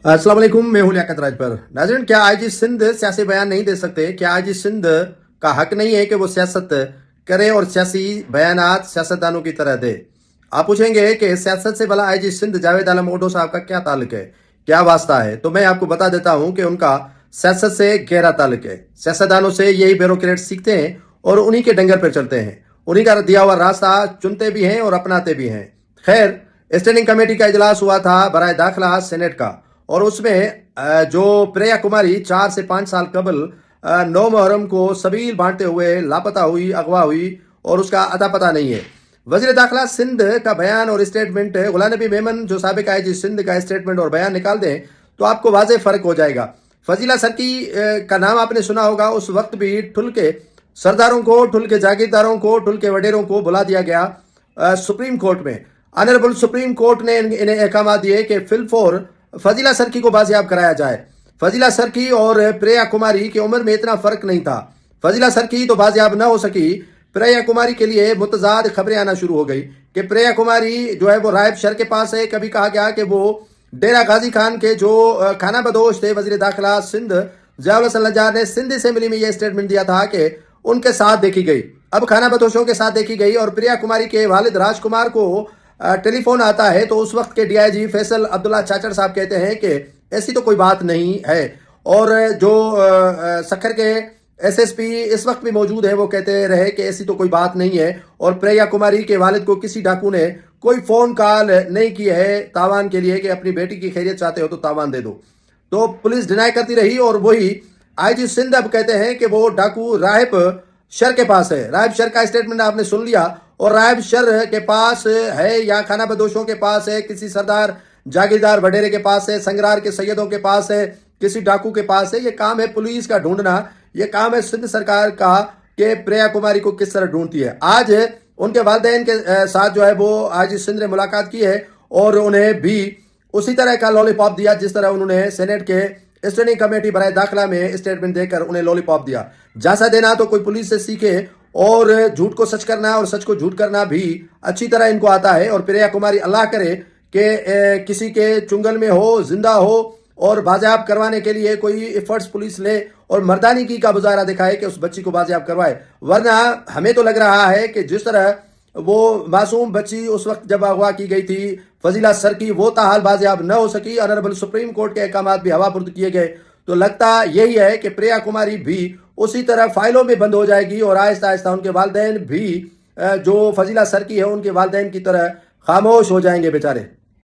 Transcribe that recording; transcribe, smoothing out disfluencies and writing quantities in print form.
अस्सलाम वालेकुम, मैं हूं लियाकत राजबर। नाज़रीन, क्या आईजी सिंध सियासी बयान नहीं दे सकते? क्या आईजी सिंध का हक नहीं है कि वो सियासत करे और सियासी बयानात सियासतदानों की तरह दे? आप पूछेंगे कि सियासत से भला आईजी सिंध जावेद आलम ओडो साहब का क्या ताल्लुक है, क्या वास्ता है? तो मैं आपको बता देता हूं कि उनका सियासत से गहरा ताल्लुक है। सियासतदानों से यही ब्यूरोक्रेट सीखते हैं और उन्हीं के डंगर पर चलते हैं, उन्हीं का दिया हुआ रास्ता चुनते भी हैं और अपनाते भी हैं। खैर, स्टैंडिंग कमेटी का इजलास हुआ था बराए दाखिला सेनेट का, और उसमें जो प्रिया कुमारी 4 से 5 साल कबल 9 मुहर्रम को सबील बांटते हुए लापता हुई, अगवा हुई और उसका अता पता नहीं है। वजीर दाखिला सिंध का बयान और स्टेटमेंट, गुलाम नबी मेमन जो साबिक आईजी सिंध का स्टेटमेंट और बयान निकाल दें तो आपको वाजे फर्क हो जाएगा। फजीला सरकी का नाम आपने सुना होगा। उस वक्त भी ठुल के सरदारों को, ठुल के जागीरदारों को, ठुल के वडेरों को बुला दिया गया सुप्रीम कोर्ट में। ऑनरेबल सुप्रीम कोर्ट ने इन्हें अहकाम दिए कि फिलफोर फजीला सरकी को बाजियाब कराया जाए। फजीला सरकी और प्रिया कुमारी की उम्र में इतना फर्क नहीं था। फजीला सरकी तो बाजियाब न हो सकी। प्रिया कुमारी के लिए मुतजाद खबरें आना शुरू हो गई कि प्रिया कुमारी जो है वो रायब शर के पास है। कभी कहा गया कि वो डेरा गाजी खान के जो खाना बदोश थे वजीर दाखिला सिंध ज़ियाउल हसन नज्जार ने सिंध असेंबली में यह स्टेटमेंट दिया था कि उनके साथ देखी गई। अब खाना बदोशों के साथ देखी गई और प्रिया कुमारी के वालिद राजकुमार को टेलीफोन आता है तो उस वक्त के डीआईजी फैसल अब्दुल्ला चाचर साहब कहते हैं कि ऐसी तो कोई बात नहीं है। और जो सखर के एसएसपी इस वक्त भी मौजूद है वो कहते रहे कि ऐसी तो कोई बात नहीं है। और प्रिया कुमारी के वालिद को किसी डाकू ने कोई फोन कॉल नहीं की है तावान के लिए कि अपनी बेटी की खैरियत चाहते हो तो तावान दे दो। तो पुलिस डिनाई करती रही और वही आईजी सिंध अब कहते हैं कि वो डाकू राहिब शर के पास है। राहिब शर का स्टेटमेंट आपने सुन लिया और राहिब शर के पास है या खाना बदोशों के पास है, किसी सरदार जागीरदार वडेरे के पास है, संगरार के सैयदों के पास है, किसी डाकू के पास है। ये काम है पुलिस का ढूंढना, ये काम है सिंध सरकार का कि प्रिया कुमारी को किस तरह ढूंढती है। आज उनके वालिदैन के साथ जो है वो आज सिंध ने मुलाकात की है और उन्हें भी उसी तरह का लॉलीपॉप दिया जिस तरह उन्होंने सेनेट के स्टैंडिंग कमेटी बराए दाखिला में स्टेटमेंट देकर उन्हें लॉलीपॉप दिया। जासा देना तो कोई पुलिस से सीखे और झूठ को सच करना और सच को झूठ करना भी अच्छी तरह इनको आता है। और प्रिया कुमारी अल्लाह करे कि किसी के चुंगल में हो, जिंदा हो और बाजियाब करवाने के लिए कोई एफर्ट्स पुलिस ले और मर्दानी की का मुजाहरा दिखाए कि उस बच्ची को बाजियाब करवाए। वरना हमें तो लग रहा है कि जिस तरह वो मासूम बच्ची उस वक्त जब अगवा की गई थी फजीला सरकी, वो ताहाल बाजियाब न हो सकी। ऑनरेबल सुप्रीम कोर्ट के अहकाम भी हवापुर्द किए गए। तो लगता यही है कि प्रिया कुमारी भी उसी तरह फाइलों में बंद हो जाएगी और आहिस्ता आहिस्ता उनके वालिदैन भी जो फजीला सरकी है उनके वालिदैन की तरह खामोश हो जाएंगे बेचारे।